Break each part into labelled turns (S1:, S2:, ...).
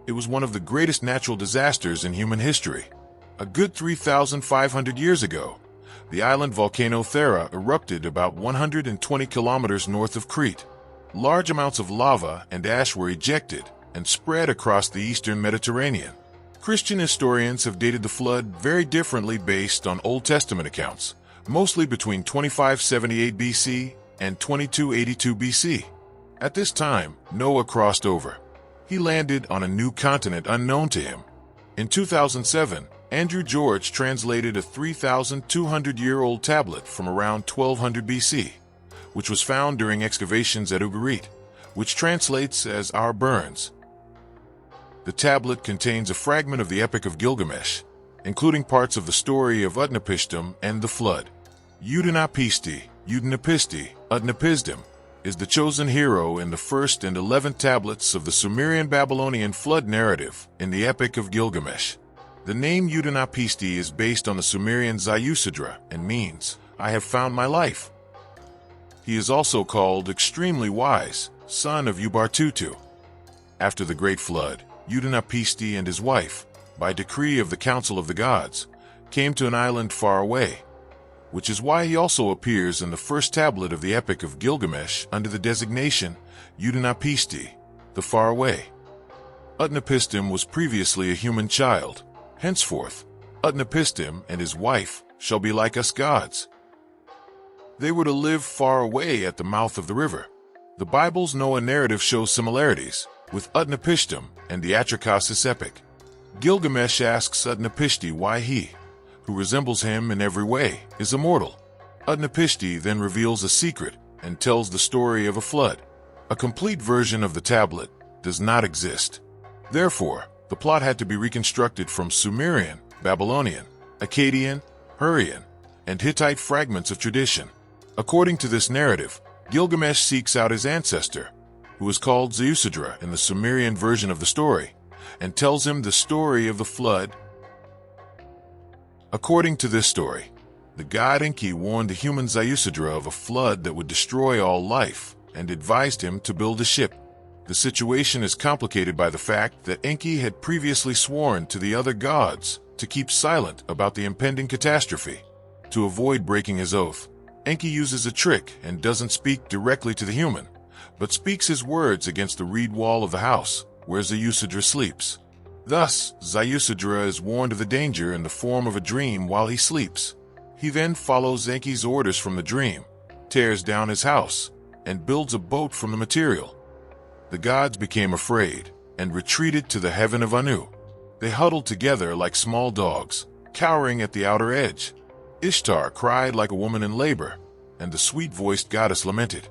S1: It was one of the greatest natural disasters in human history. A good 3,500 years ago, the island volcano Thera erupted about 120 kilometers north of Crete. Large amounts of lava and ash were ejected and spread across the eastern Mediterranean. Christian historians have dated the flood very differently based on Old Testament accounts, mostly between 2578 BC and 2282 BC. At this time, Noah crossed over. He landed on a new continent unknown to him. In 2007, Andrew George translated a 3,200-year-old tablet from around 1200 BC, which was found during excavations at Ugarit, which translates as Our Burns. The tablet contains a fragment of the Epic of Gilgamesh, including parts of the story of Utnapishtim and the flood. Utnapishtim, Utnapishtim, is the chosen hero in the first and 11th tablets of the Sumerian-Babylonian flood narrative in the Epic of Gilgamesh. The name Utnapishtim is based on the Sumerian Zayusadra and means, I have found my life. He is also called extremely wise, son of Ubartutu. After the Great Flood, Utnapishtim and his wife, by decree of the Council of the Gods, came to an island far away, which is why he also appears in the first tablet of the Epic of Gilgamesh under the designation Utnapishtim, the far away. Utnapishtim was previously a human child. Henceforth, Utnapishtim and his wife shall be like us gods. They were to live far away at the mouth of the river. The Bible's Noah narrative shows similarities with Utnapishtim and the Atrahasis epic. Gilgamesh asks Utnapishtim why he, who resembles him in every way, is immortal. Utnapishtim then reveals a secret and tells the story of a flood. A complete version of the tablet does not exist. Therefore, the plot had to be reconstructed from Sumerian, Babylonian, Akkadian, Hurrian, and Hittite fragments of tradition. According to this narrative, Gilgamesh seeks out his ancestor, who is called Zayusadra in the Sumerian version of the story, and tells him the story of the flood. According to this story, the god Enki warned the human Zayusadra of a flood that would destroy all life and advised him to build a ship. The situation is complicated by the fact that Enki had previously sworn to the other gods to keep silent about the impending catastrophe. To avoid breaking his oath, Enki uses a trick and doesn't speak directly to the human, but speaks his words against the reed wall of the house where Zayusadra sleeps. Thus, Zayusadra is warned of the danger in the form of a dream while he sleeps. He then follows Enki's orders from the dream, tears down his house, and builds a boat from the material. The gods became afraid and retreated to the heaven of Anu. They huddled together like small dogs, cowering at the outer edge. Ishtar cried like a woman in labor, and the sweet-voiced goddess lamented,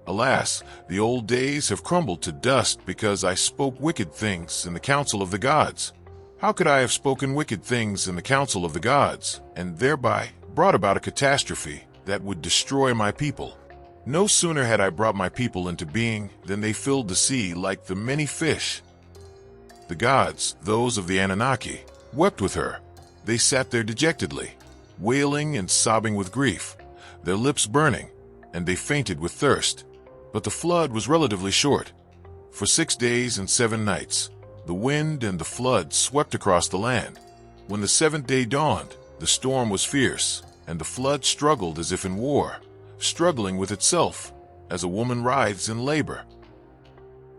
S1: Alas, the old days have crumbled to dust because I spoke wicked things in the council of the gods. How could I have spoken wicked things in the council of the gods, and thereby brought about a catastrophe that would destroy my people? No sooner had I brought my people into being than they filled the sea like the many fish. The gods, those of the Anunnaki, wept with her. They sat there dejectedly, wailing and sobbing with grief, their lips burning, and they fainted with thirst. But the flood was relatively short. For 6 days and 7 nights, the wind and the flood swept across the land. When the 7th day dawned, the storm was fierce, and the flood struggled as if in war, struggling with itself, as a woman writhes in labor.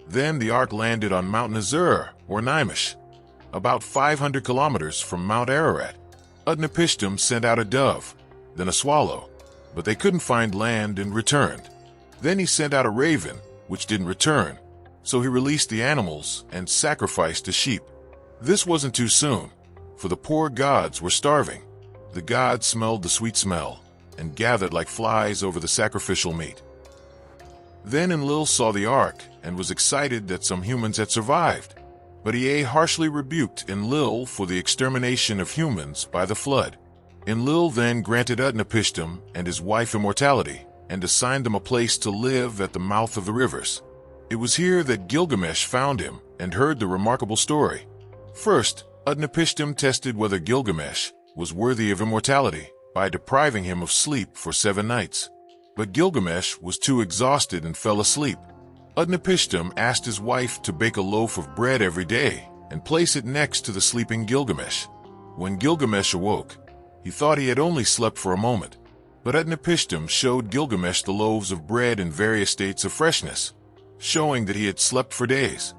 S1: Then the ark landed on Mount Nazur, or Nimish, about 500 kilometers from Mount Ararat. Utnapishtim sent out a dove, then a swallow, but they couldn't find land and returned. Then he sent out a raven, which didn't return, so he released the animals and sacrificed a sheep. This wasn't too soon, for the poor gods were starving. The gods smelled the sweet smell and gathered like flies over the sacrificial meat. Then Enlil saw the ark and was excited that some humans had survived. But Ea harshly rebuked Enlil for the extermination of humans by the flood. Enlil then granted Utnapishtim and his wife immortality and assigned them a place to live at the mouth of the rivers. It was here that Gilgamesh found him and heard the remarkable story. First, Utnapishtim tested whether Gilgamesh was worthy of immortality by depriving him of sleep for 7 nights. But Gilgamesh was too exhausted and fell asleep. Utnapishtim asked his wife to bake a loaf of bread every day and place it next to the sleeping Gilgamesh. When Gilgamesh awoke, he thought he had only slept for a moment, but Utnapishtim showed Gilgamesh the loaves of bread in various states of freshness, showing that he had slept for days.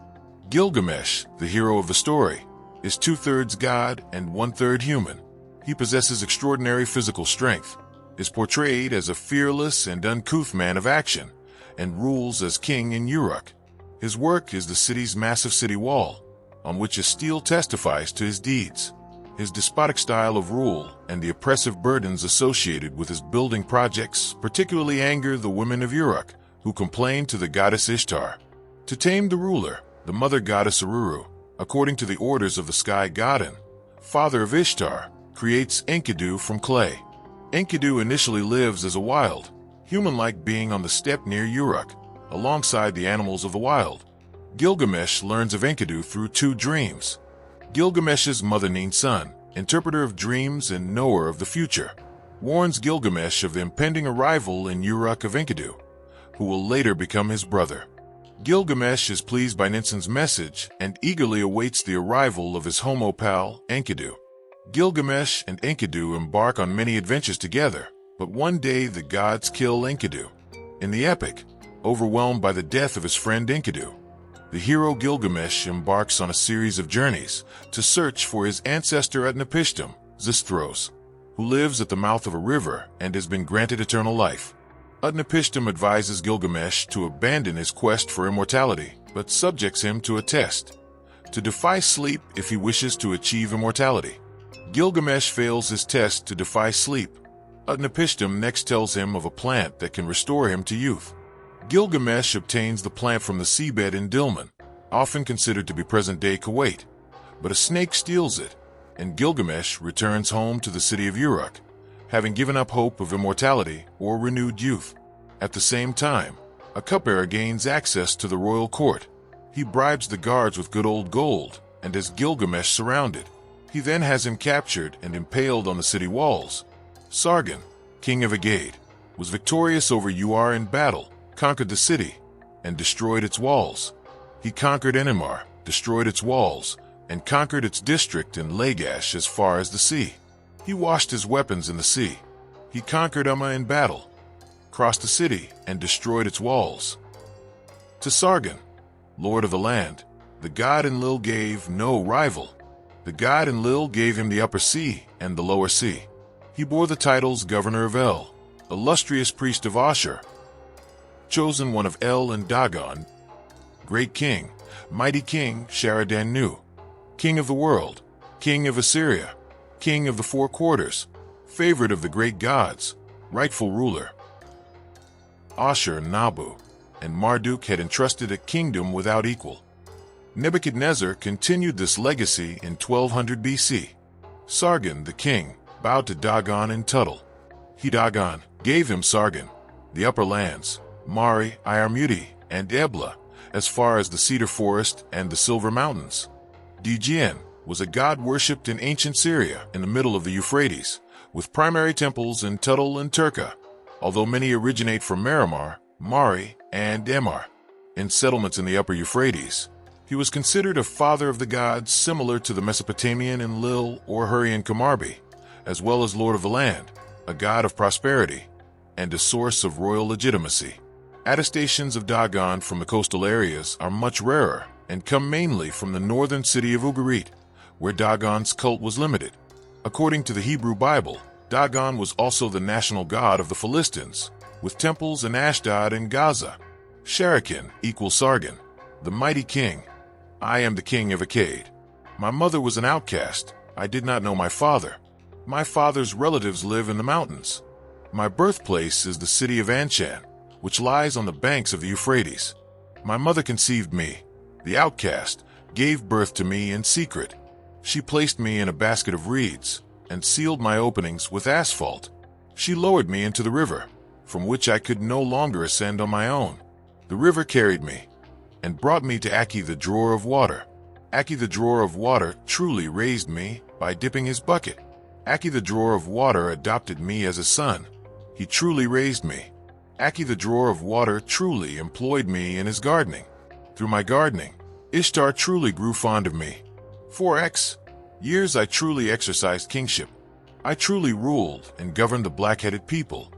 S1: Gilgamesh, the hero of the story, is 2/3 god and 1/3 human. He possesses extraordinary physical strength, is portrayed as a fearless and uncouth man of action, and rules as king in Uruk. His work is the city's massive city wall, on which a stele testifies to his deeds. His despotic style of rule and the oppressive burdens associated with his building projects particularly anger the women of Uruk, who complain to the goddess Ishtar. To tame the ruler, the mother goddess Aruru, according to the orders of the sky Godin, father of Ishtar, creates Enkidu from clay. Enkidu initially lives as a wild, human-like being on the steppe near Uruk, alongside the animals of the wild. Gilgamesh learns of Enkidu through 2 dreams. Gilgamesh's mother Nin-Sun, interpreter of dreams and knower of the future, warns Gilgamesh of the impending arrival in Uruk of Enkidu, who will later become his brother. Gilgamesh is pleased by Ninsun's message and eagerly awaits the arrival of his homo pal, Enkidu. Gilgamesh and Enkidu embark on many adventures together, but one day the gods kill Enkidu. In the epic, overwhelmed by the death of his friend Enkidu, the hero Gilgamesh embarks on a series of journeys to search for his ancestor Utnapishtim, Xisthros, who lives at the mouth of a river and has been granted eternal life. Utnapishtim advises Gilgamesh to abandon his quest for immortality, but subjects him to a test, to defy sleep if he wishes to achieve immortality. Gilgamesh fails his test to defy sleep. Utnapishtim next tells him of a plant that can restore him to youth. Gilgamesh obtains the plant from the seabed in Dilmun, often considered to be present-day Kuwait, but a snake steals it, and Gilgamesh returns home to the city of Uruk, having given up hope of immortality or renewed youth. At the same time, a cupbearer gains access to the royal court. He bribes the guards with good old gold, and has Gilgamesh surrounded. He then has him captured and impaled on the city walls. Sargon, king of Agade, was victorious over Uar in battle, conquered the city, and destroyed its walls. He conquered Enimar, destroyed its walls, and conquered its district in Lagash as far as the sea. He washed his weapons in the sea. He conquered Umma in battle, crossed the city, and destroyed its walls. To Sargon, lord of the land, the god Enlil gave no rival. The god Enlil gave him the upper sea and the lower sea. He bore the titles governor of El, illustrious priest of Ashur, chosen one of El and Dagon, great king, mighty king Sharadan Nu, king of the world, king of Assyria, king of the 4 quarters, favorite of the great gods, rightful ruler. Ashur, Nabu, and Marduk had entrusted a kingdom without equal. Nebuchadnezzar continued this legacy in 1200 BC. Sargon, the king, bowed to Dagon in Tuttle. He, Dagon, gave him Sargon, the upper lands, Mari, Iarmuti, and Ebla, as far as the cedar forest and the silver mountains. Djinn was a god worshipped in ancient Syria in the middle of the Euphrates, with primary temples in Tuttle and Turka, although many originate from Merimar, Mari, and Emar. In settlements in the upper Euphrates, he was considered a father of the gods similar to the Mesopotamian Enlil or Hurrian Kamarbi, as well as lord of the land, a god of prosperity, and a source of royal legitimacy. Attestations of Dagon from the coastal areas are much rarer and come mainly from the northern city of Ugarit, where Dagon's cult was limited. According to the Hebrew Bible, Dagon was also the national god of the Philistines, with temples in Ashdod and Gaza. Sharakin equals Sargon, the mighty king. I am the king of Akkad. My mother was an outcast. I did not know my father. My father's relatives live in the mountains. My birthplace is the city of Anshan, which lies on the banks of the Euphrates. My mother conceived me, the outcast, gave birth to me in secret. She placed me in a basket of reeds and sealed my openings with asphalt. She lowered me into the river, from which I could no longer ascend on my own. The river carried me and brought me to Aki the drawer of water. Aki the drawer of water truly raised me by dipping his bucket. Aki the drawer of water adopted me as a son. He truly raised me. Aki the drawer of water truly employed me in his gardening. Through my gardening, Ishtar truly grew fond of me. 4x years I truly exercised kingship. I truly ruled and governed the black-headed people.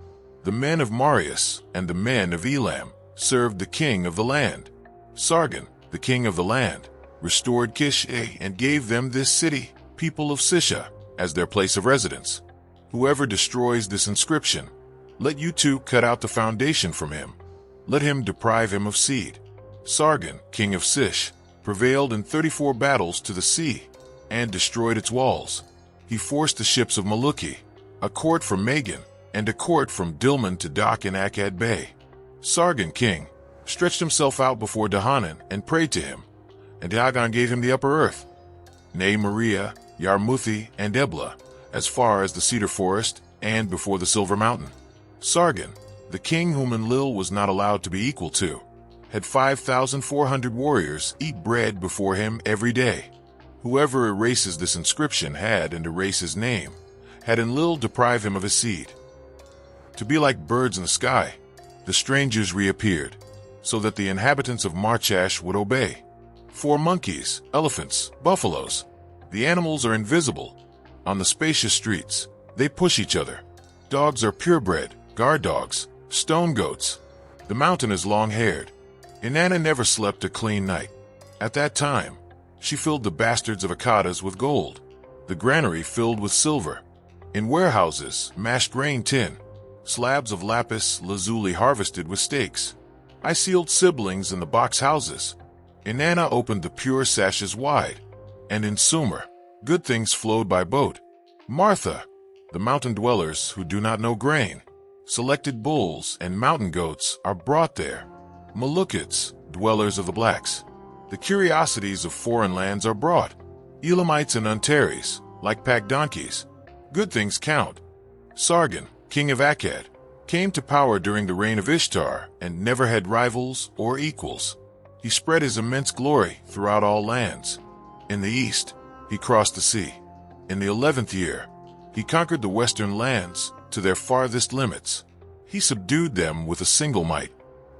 S1: The men of Marius and the men of Elam served the king of the land. Sargon, the king of the land, restored Kish and gave them this city, people of Sisha, as their place of residence. Whoever destroys this inscription, let you two cut out the foundation from him. Let him deprive him of seed. Sargon, king of Sish, prevailed in 34 battles to the sea and destroyed its walls. He forced the ships of Maluki, a court from Magan, and a court from Dilmun to dock in Akkad Bay. Sargon, king, stretched himself out before Dahanan and prayed to him, and Dagon gave him the upper earth, nay Maria, Yarmuthi, and Ebla, as far as the cedar forest and before the silver mountain. Sargon, the king whom Enlil was not allowed to be equal to, had 5,400 warriors eat bread before him every day. Whoever erases this inscription had and erase his name, had Enlil deprive him of his seed. To be like birds in the sky, the strangers reappeared, so that the inhabitants of Marchash would obey. 4 monkeys, elephants, buffaloes. The animals are invisible. On the spacious streets, they push each other. Dogs are purebred, guard dogs, stone goats. The mountain is long-haired. Inanna never slept a clean night. At that time, she filled the bastards of Akkadas with gold, the granary filled with silver. In warehouses, mashed grain tin, slabs of lapis lazuli harvested with stakes. I sealed siblings in the box houses. Inanna opened the pure sashes wide, and in Sumer, good things flowed by boat. Martha, the mountain dwellers who do not know grain, selected bulls and mountain goats are brought there. Malukids, dwellers of the blacks, the curiosities of foreign lands are brought. Elamites and Untaris, like pack donkeys, good things count. Sargon, king of Akkad, came to power during the reign of Ishtar and never had rivals or equals. He spread his immense glory throughout all lands. In the east, he crossed the sea. In the 11th year, he conquered the western lands to their farthest limits. He subdued them with a single might.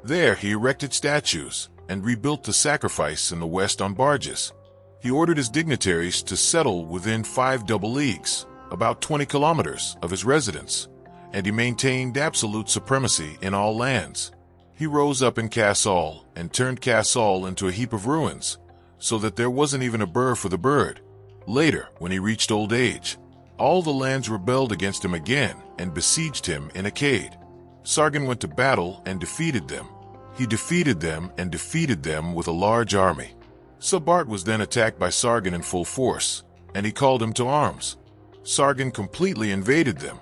S1: There he erected statues and rebuilt the sacrifice in the west on barges. He ordered his dignitaries to settle within 5 double leagues, about 20 kilometers, of his residence, and he maintained absolute supremacy in all lands. He rose up in Kassal and turned Kassal into a heap of ruins, so that there wasn't even a burr for the bird. Later, when he reached old age, all the lands rebelled against him again and besieged him in Akkad. Sargon went to battle and defeated them. He defeated them and defeated them with a large army. Sabart was then attacked by Sargon in full force, and he called him to arms. Sargon completely invaded them.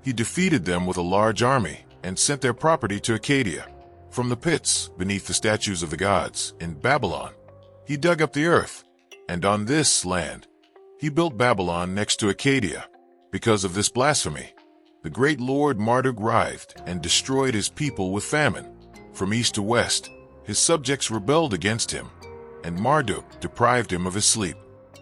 S1: He defeated them with a large army and sent their property to Acadia. From the pits beneath the statues of the gods in Babylon, he dug up the earth, and on this land, he built Babylon next to Acadia. Because of this blasphemy, the great Lord Marduk writhed and destroyed his people with famine. From east to west, his subjects rebelled against him, and Marduk deprived him of his sleep.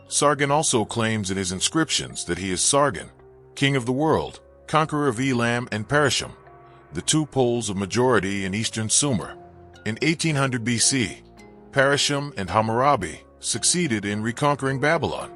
S1: Sargon also claims in his inscriptions that he is Sargon, king of the world, conqueror of Elam and Parashim, the 2 poles of majority in eastern Sumer. In 1800 BC, Parashim and Hammurabi succeeded in reconquering Babylon.